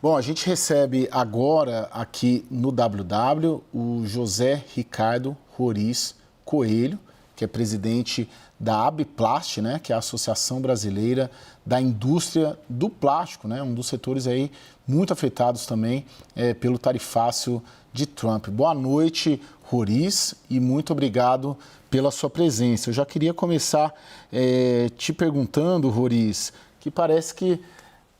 Bom, a gente recebe agora aqui no WW o José Ricardo Roriz Coelho, que é presidente da Abiplast, né, que é a Associação Brasileira da Indústria do Plástico, né, um dos setores aí muito afetados também pelo tarifácio de Trump. Boa noite, Roriz, e muito obrigado pela sua presença. Eu já queria começar te perguntando, Roriz, que parece que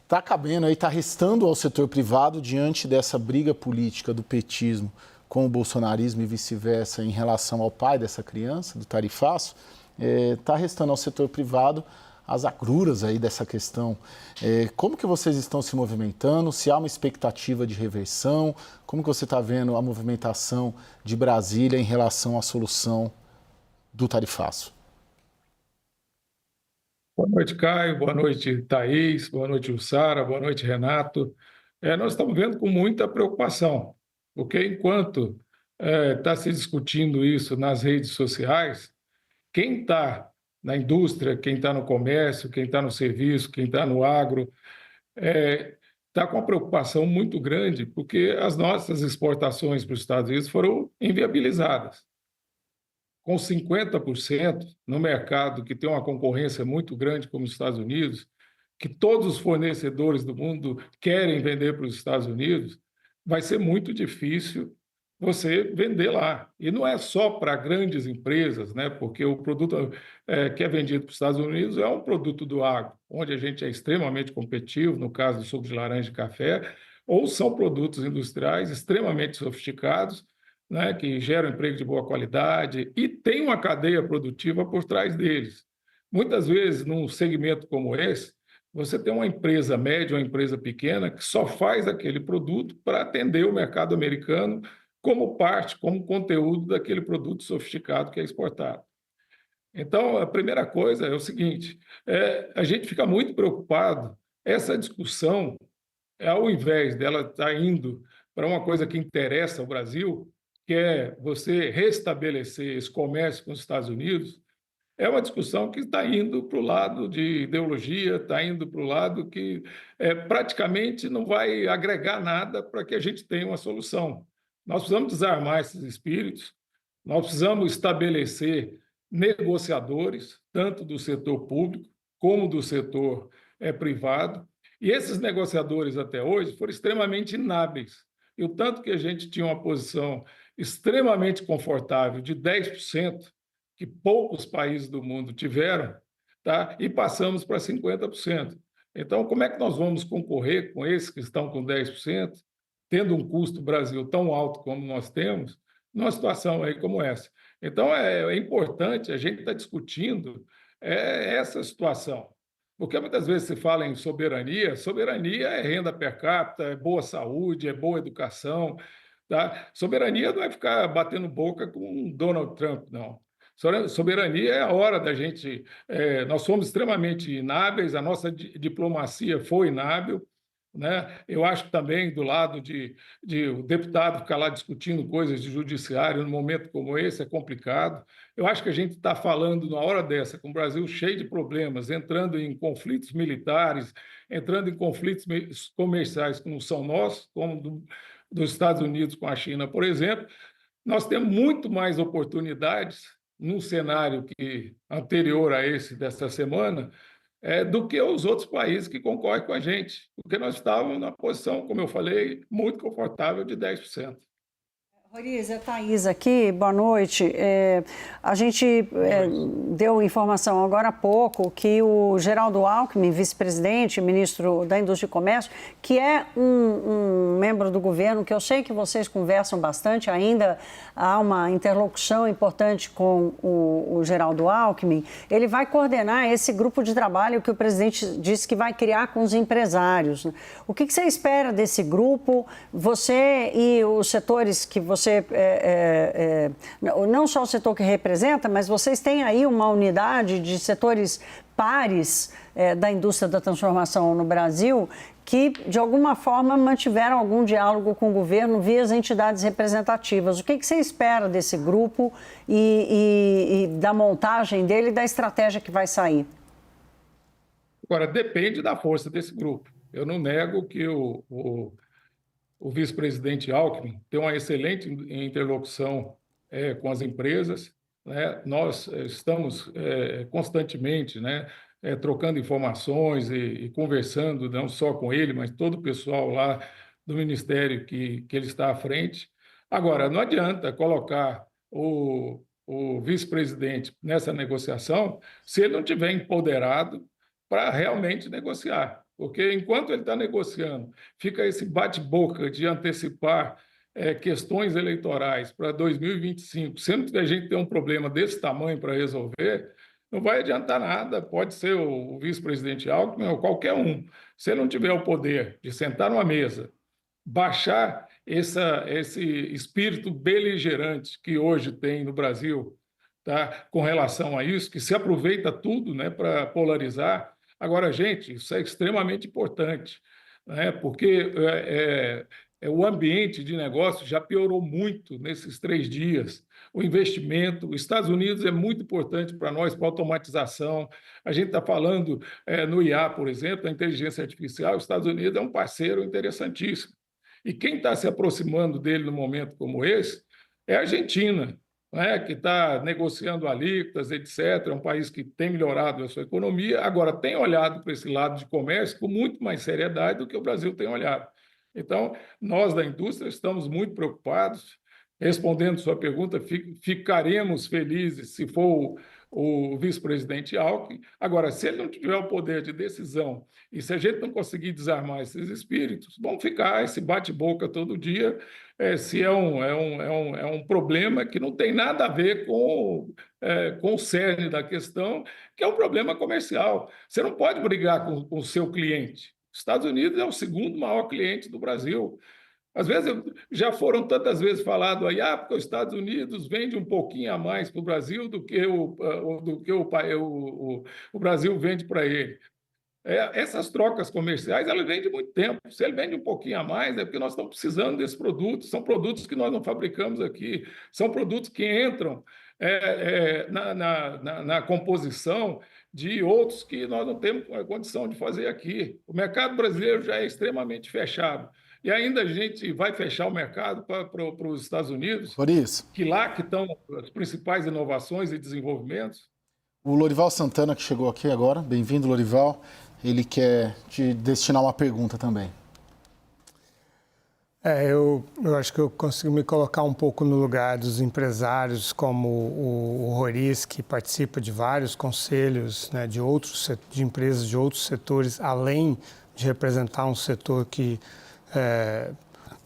está cabendo aí, está restando ao setor privado, diante dessa briga política do petismo com o bolsonarismo e vice-versa em relação ao pai dessa criança, do tarifaço, está restando ao setor privado as agruras aí dessa questão. Como que vocês estão se movimentando? Se há uma expectativa de reversão? Como que você está vendo a movimentação de Brasília em relação à solução do tarifaço? Boa noite, Caio. Boa noite, Thaís. Boa noite, Jussara. Boa noite, Renato. Nós estamos vendo com muita preocupação, porque enquanto está se discutindo isso nas redes sociais, quem está na indústria, quem está no comércio, quem está no serviço, quem está no agro, está com uma preocupação muito grande, porque as nossas exportações para os Estados Unidos foram inviabilizadas. Com 50% no mercado que tem uma concorrência muito grande como os Estados Unidos, que todos os fornecedores do mundo querem vender para os Estados Unidos, vai ser muito difícil você vender lá. E não é só para grandes empresas, né? Porque o produto que é vendido para os Estados Unidos é um produto do agro, onde a gente é extremamente competitivo, no caso do suco de laranja e café, ou são produtos industriais extremamente sofisticados, né, que geram emprego de boa qualidade e tem uma cadeia produtiva por trás deles. Muitas vezes, num segmento como esse, você tem uma empresa média, uma empresa pequena, que só faz aquele produto para atender o mercado americano como parte, como conteúdo daquele produto sofisticado que é exportado. Então, a primeira coisa é o seguinte, a gente fica muito preocupado, essa discussão, ao invés dela estar indo para uma coisa que interessa ao Brasil, que é você restabelecer esse comércio com os Estados Unidos, é uma discussão que está indo para o lado de ideologia, está indo para o lado que praticamente não vai agregar nada para que a gente tenha uma solução. Nós precisamos desarmar esses espíritos, nós precisamos estabelecer negociadores, tanto do setor público como do setor privado, e esses negociadores até hoje foram extremamente inábeis. E o tanto que a gente tinha uma posição extremamente confortável de 10%, que poucos países do mundo tiveram, tá? E passamos para 50%. Então, como é que nós vamos concorrer com esses que estão com 10%, tendo um custo Brasil tão alto como nós temos, numa situação aí como essa? Então, é importante a gente estar discutindo essa situação. Porque muitas vezes se fala em soberania, soberania é renda per capita, é boa saúde, é boa educação, tá? Soberania não é ficar batendo boca com Donald Trump, não. Soberania é a hora da gente. Nós somos extremamente inábeis, a nossa diplomacia foi inábil, né? Eu acho que também do lado de o deputado ficar lá discutindo coisas de judiciário num momento como esse é complicado. Eu acho que a gente está falando, numa hora dessa, com o Brasil cheio de problemas, entrando em conflitos militares, entrando em conflitos comerciais que não são nossos, como dos Estados Unidos com a China, por exemplo. Nós temos muito mais oportunidades num cenário anterior a esse desta semana, do que os outros países que concorrem com a gente, porque nós estávamos na posição, como eu falei, muito confortável de 10%. Roriz, é Thaís aqui, boa noite. A gente deu informação agora há pouco que o Geraldo Alckmin, vice-presidente, ministro da Indústria e Comércio, que é um membro do governo, que eu sei que vocês conversam bastante, ainda há uma interlocução importante com o Geraldo Alckmin, ele vai coordenar esse grupo de trabalho que o presidente disse que vai criar com os empresários. O que você espera desse grupo? Você e os setores que você não só o setor que representa, mas vocês têm aí uma unidade de setores pares da indústria da transformação no Brasil que, de alguma forma, mantiveram algum diálogo com o governo via as entidades representativas. O que você espera desse grupo e da montagem dele e da estratégia que vai sair? Agora, depende da força desse grupo. Eu não nego que o vice-presidente Alckmin tem uma excelente interlocução com as empresas, né? Nós estamos constantemente, né, trocando informações e conversando, não só com ele, mas todo o pessoal lá do ministério que ele está à frente. Agora, não adianta colocar o vice-presidente nessa negociação se ele não tiver empoderado para realmente negociar. Porque enquanto ele está negociando, fica esse bate-boca de antecipar questões eleitorais para 2025, sendo que a gente tem um problema desse tamanho para resolver, não vai adiantar nada. Pode ser o vice-presidente Alckmin ou qualquer um. Se ele não tiver o poder de sentar numa mesa, baixar esse espírito beligerante que hoje tem no Brasil, tá, com relação a isso, que se aproveita tudo, né, para polarizar. Agora, gente, isso é extremamente importante, né, porque o ambiente de negócio já piorou muito nesses 3 dias. O investimento, os Estados Unidos é muito importante para nós, para a automatização. A gente está falando no IA, por exemplo, a inteligência artificial, os Estados Unidos é um parceiro interessantíssimo. E quem está se aproximando dele num momento como esse é a Argentina, né, que está negociando alíquotas, etc. É um país que tem melhorado a sua economia, agora tem olhado para esse lado de comércio com muito mais seriedade do que o Brasil tem olhado. Então, nós da indústria estamos muito preocupados. Respondendo sua pergunta, ficaremos felizes se for o vice-presidente Alckmin. Agora, se ele não tiver o poder de decisão e se a gente não conseguir desarmar esses espíritos, vão ficar esse bate-boca todo dia, se é um problema que não tem nada a ver com o cerne da questão, que é um problema comercial. Você não pode brigar com o seu cliente. Os Estados Unidos é o segundo maior cliente do Brasil. Às vezes, já foram tantas vezes falado aí, porque os Estados Unidos vende um pouquinho a mais para o Brasil do que o Brasil vende para ele. Essas trocas comerciais, elas vêm de muito tempo. Se ele vende um pouquinho a mais, é porque nós estamos precisando desses produtos. São produtos que nós não fabricamos aqui. São produtos que entram na composição de outros que nós não temos a condição de fazer aqui. O mercado brasileiro já é extremamente fechado. E ainda a gente vai fechar o mercado para os Estados Unidos, Por isso, que lá que estão as principais inovações e desenvolvimentos. o Lorival Santana, que chegou aqui agora, bem-vindo, Lorival, ele quer te destinar uma pergunta também. Eu acho que eu consigo me colocar um pouco no lugar dos empresários, como o Roriz, que participa de vários conselhos, né, de empresas de outros setores, além de representar um setor que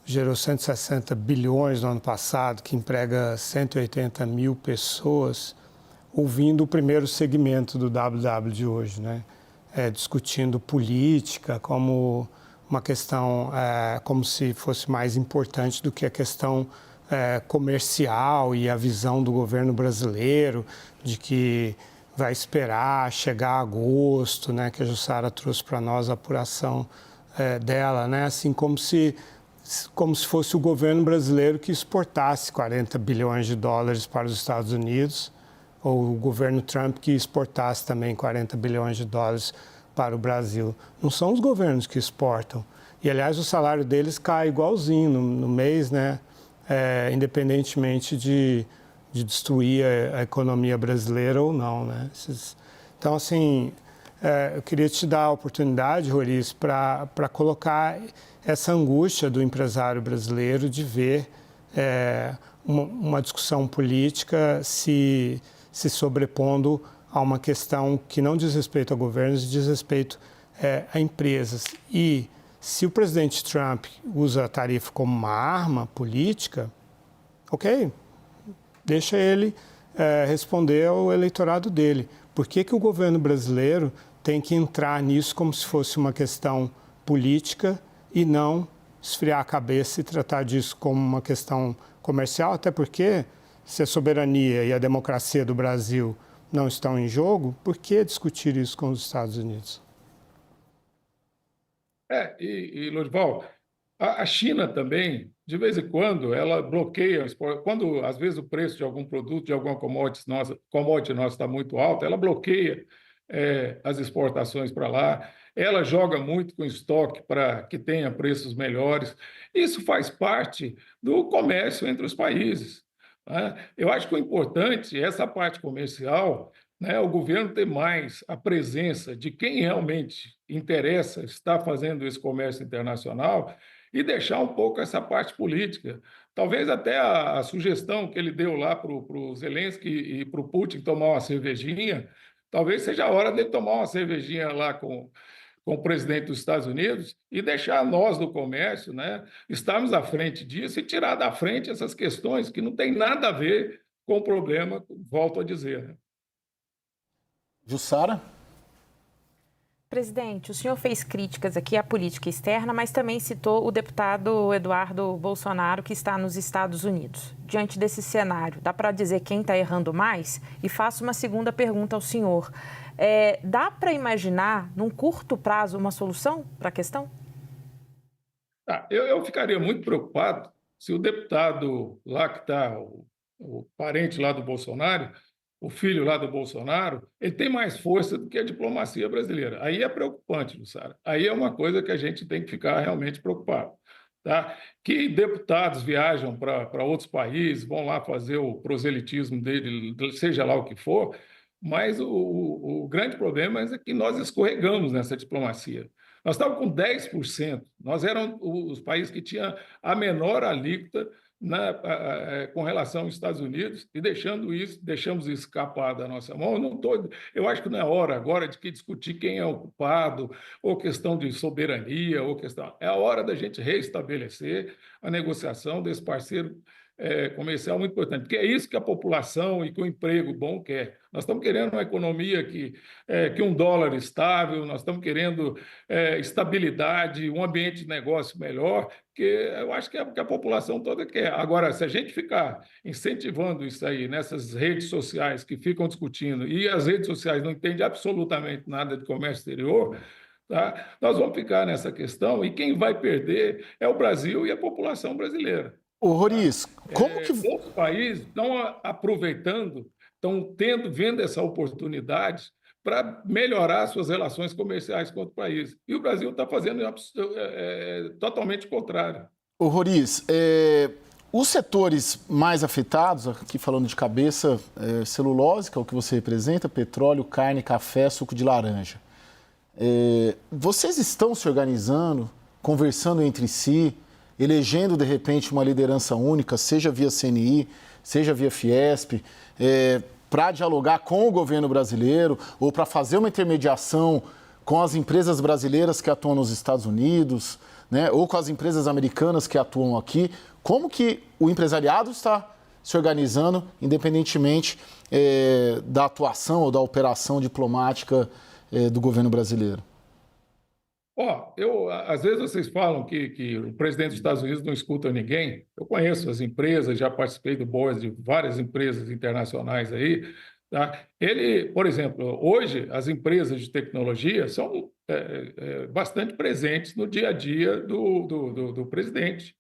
gerou 160 bilhões no ano passado, que emprega 180 mil pessoas, ouvindo o primeiro segmento do WW de hoje, né? Discutindo política como uma questão, como se fosse mais importante do que a questão comercial e a visão do governo brasileiro de que vai esperar chegar agosto, né? Que a Jussara trouxe para nós a apuração dela, né? Assim, como se fosse o governo brasileiro que exportasse 40 bilhões de dólares para os Estados Unidos, ou o governo Trump que exportasse também 40 bilhões de dólares para o Brasil. Não são os governos que exportam. E, aliás, o salário deles cai igualzinho no mês, né? Independentemente de destruir a economia brasileira ou não, né? Então, assim, eu queria te dar a oportunidade, Roriz, para colocar essa angústia do empresário brasileiro de ver uma discussão política se sobrepondo a uma questão que não diz respeito a governos, diz respeito a empresas. E se o presidente Trump usa a tarifa como uma arma política, ok, deixa ele responder ao eleitorado dele. Por que o governo brasileiro tem que entrar nisso como se fosse uma questão política e não esfriar a cabeça e tratar disso como uma questão comercial? Até porque, se a soberania e a democracia do Brasil não estão em jogo, por que discutir isso com os Estados Unidos? Lorival, a China também, de vez em quando, ela bloqueia, quando às vezes o preço de algum produto, de alguma commodity nossa está muito alto, ela bloqueia as exportações para lá, ela joga muito com estoque para que tenha preços melhores. Isso faz parte do comércio entre os países, né? Eu acho que o importante é essa parte comercial, né, o governo ter mais a presença de quem realmente interessa estar fazendo esse comércio internacional e deixar um pouco essa parte política. Talvez até a sugestão que ele deu lá para o Zelensky e para o Putin tomar uma cervejinha, talvez seja a hora dele tomar uma cervejinha lá com o presidente dos Estados Unidos e deixar nós do comércio, né, estarmos à frente disso e tirar da frente essas questões que não têm nada a ver com o problema, volto a dizer, né? Jussara? Presidente, o senhor fez críticas aqui à política externa, mas também citou o deputado Eduardo Bolsonaro, que está nos Estados Unidos. Diante desse cenário, dá para dizer quem está errando mais? E faço uma segunda pergunta ao senhor. Dá para imaginar, num curto prazo, uma solução para a questão? Eu ficaria muito preocupado se o deputado lá que está, o parente lá do Bolsonaro, o filho lá do Bolsonaro, ele tem mais força do que a diplomacia brasileira. Aí é preocupante, Lussara. Aí é uma coisa que a gente tem que ficar realmente preocupado. Tá? Que deputados viajam para outros países, vão lá fazer o proselitismo dele, seja lá o que for, mas o grande problema é que nós escorregamos nessa diplomacia. Nós estávamos com 10%, nós éramos os países que tinham a menor alíquota com relação aos Estados Unidos e deixamos isso escapar da nossa mão. Eu acho que não é hora agora de discutir quem é o culpado, ou questão de soberania, é a hora da gente reestabelecer a negociação desse parceiro comercial muito importante, porque é isso que a população e que o emprego bom quer. Nós estamos querendo uma economia que um dólar estável, nós estamos querendo estabilidade, um ambiente de negócio melhor, que eu acho que a população toda quer. Agora, se a gente ficar incentivando isso aí nessas redes sociais que ficam discutindo, e as redes sociais não entendem absolutamente nada de comércio exterior, tá? Nós vamos ficar nessa questão e quem vai perder é o Brasil e a população brasileira. Ô, Roriz, como que... Outros países estão aproveitando, vendo essa oportunidade para melhorar suas relações comerciais com outro país. E o Brasil está fazendo totalmente o contrário. Ô, Roriz, os setores mais afetados, aqui falando de cabeça, celulose, que é o que você representa, petróleo, carne, café, suco de laranja. Vocês estão se organizando, conversando entre si, elegendo, de repente, uma liderança única, seja via CNI, seja via Fiesp, para dialogar com o governo brasileiro ou para fazer uma intermediação com as empresas brasileiras que atuam nos Estados Unidos, né, ou com as empresas americanas que atuam aqui? Como que o empresariado está se organizando, independentemente da atuação ou da operação diplomática do governo brasileiro? Às vezes vocês falam que o presidente dos Estados Unidos não escuta ninguém. Eu conheço as empresas, já participei do board de várias empresas internacionais aí. Tá? Ele, por exemplo, hoje as empresas de tecnologia são bastante presentes no dia a dia do presidente.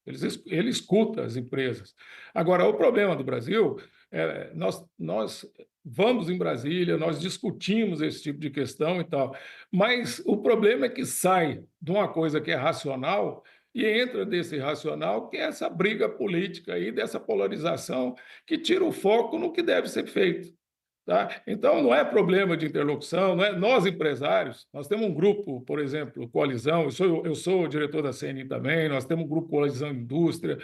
Ele escuta as empresas. Agora, o problema do Brasil nós vamos em Brasília, nós discutimos esse tipo de questão e tal, mas o problema é que sai de uma coisa que é racional e entra desse racional, que é essa briga política aí, dessa polarização, que tira o foco no que deve ser feito. Tá? Então, não é problema de interlocução, não é? Nós, empresários, nós temos um grupo, por exemplo, Coalizão, eu sou o diretor da CNI também, nós temos um grupo Coalizão Indústria,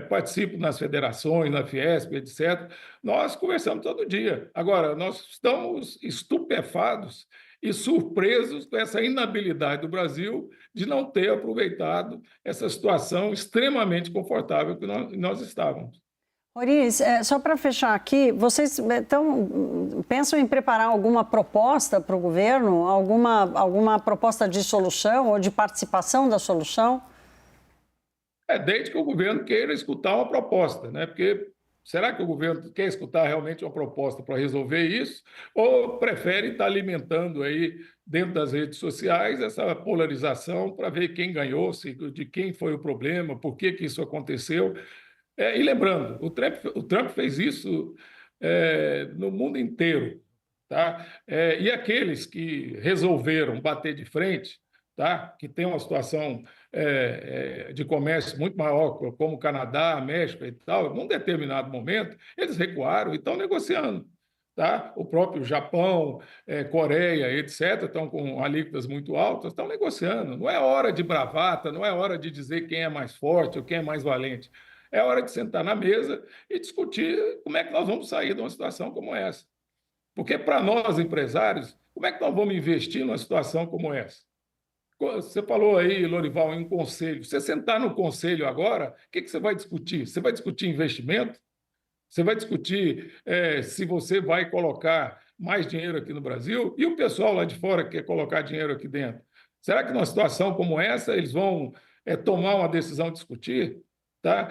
participo nas federações, na Fiesp, etc. Nós conversamos todo dia. Agora, nós estamos estupefatos e surpresos com essa inabilidade do Brasil de não ter aproveitado essa situação extremamente confortável que nós estávamos. Roriz, só para fechar aqui, vocês pensam em preparar alguma proposta para o governo? Alguma proposta de solução ou de participação da solução? Desde que o governo queira escutar uma proposta, né? Porque será que o governo quer escutar realmente uma proposta para resolver isso? Ou prefere estar alimentando aí, dentro das redes sociais, essa polarização para ver quem ganhou, de quem foi o problema, por que isso aconteceu? E lembrando, o Trump fez isso no mundo inteiro. tá? E aqueles que resolveram bater de frente, tá? Que tem uma situação de comércio muito maior, como o Canadá, México e tal, num determinado momento, eles recuaram e estão negociando. Tá? O próprio Japão, Coreia, etc., estão com alíquotas muito altas, estão negociando. Não é hora de bravata, não é hora de dizer quem é mais forte ou quem é mais valente. É hora de sentar na mesa e discutir como é que nós vamos sair de uma situação como essa. Porque para nós, empresários, como é que nós vamos investir numa situação como essa? Você falou aí, Lorival, em conselho. Você sentar no conselho agora, o que você vai discutir? Você vai discutir investimento? Você vai discutir se você vai colocar mais dinheiro aqui no Brasil? E o pessoal lá de fora que quer colocar dinheiro aqui dentro? Será que numa situação como essa eles vão tomar uma decisão de discutir? Tá?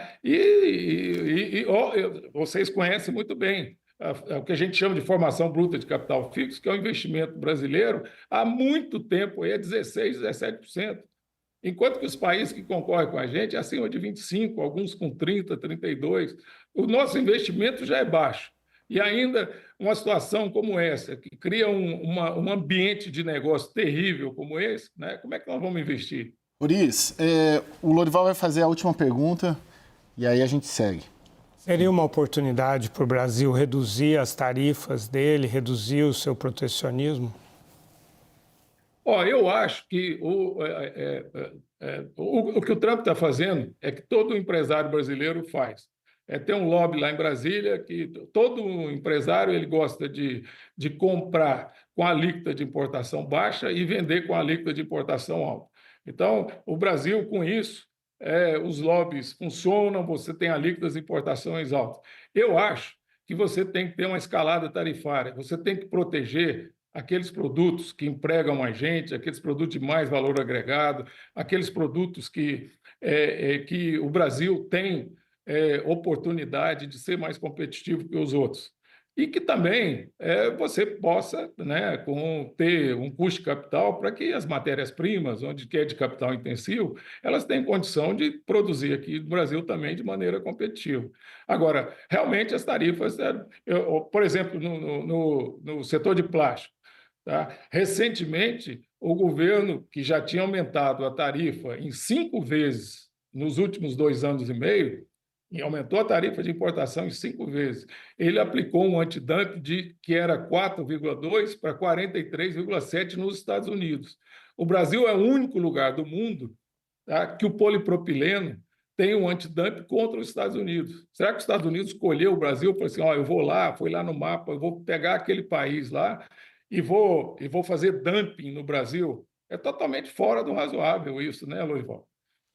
Vocês conhecem muito bem o que a gente chama de formação bruta de capital fixo, que é o investimento brasileiro, há muito tempo, é 16%, 17%. Enquanto que os países que concorrem com a gente é acima de 25%, alguns com 30%, 32%. O nosso investimento já é baixo. E ainda uma situação como essa, que cria um ambiente de negócio terrível como esse, né? Como é que nós vamos investir? Roriz, o Lorival vai fazer a última pergunta e aí a gente segue. Seria uma oportunidade para o Brasil reduzir as tarifas dele, reduzir o seu protecionismo? Eu acho que o que o Trump está fazendo é que todo empresário brasileiro faz. Tem um lobby lá em Brasília que todo empresário ele gosta de comprar com a alíquota de importação baixa e vender com a alíquota de importação alta. Então, o Brasil, com isso, os lobbies funcionam, você tem alíquotas de importações altas. Eu acho que você tem que ter uma escalada tarifária, você tem que proteger aqueles produtos que empregam mais gente, aqueles produtos de mais valor agregado, aqueles produtos que o Brasil tem oportunidade de ser mais competitivo que os outros. E que também você possa, né, ter um custo de capital para que as matérias-primas, onde é de capital intensivo, elas tenham condição de produzir aqui no Brasil também de maneira competitiva. Agora, realmente as tarifas, por exemplo, no setor de plástico, tá? Recentemente, o governo, que já tinha aumentado a tarifa em 5 vezes nos últimos 2 anos e meio, e aumentou a tarifa de importação em 5 vezes. Ele aplicou um antidumping que era 4,2 para 43,7 nos Estados Unidos. O Brasil é o único lugar do mundo, tá, que o polipropileno tem um antidumping contra os Estados Unidos. Será que os Estados Unidos escolheu o Brasil para assim, eu vou lá, foi lá no mapa, eu vou pegar aquele país lá e vou fazer dumping no Brasil? É totalmente fora do razoável isso, né, Lorival?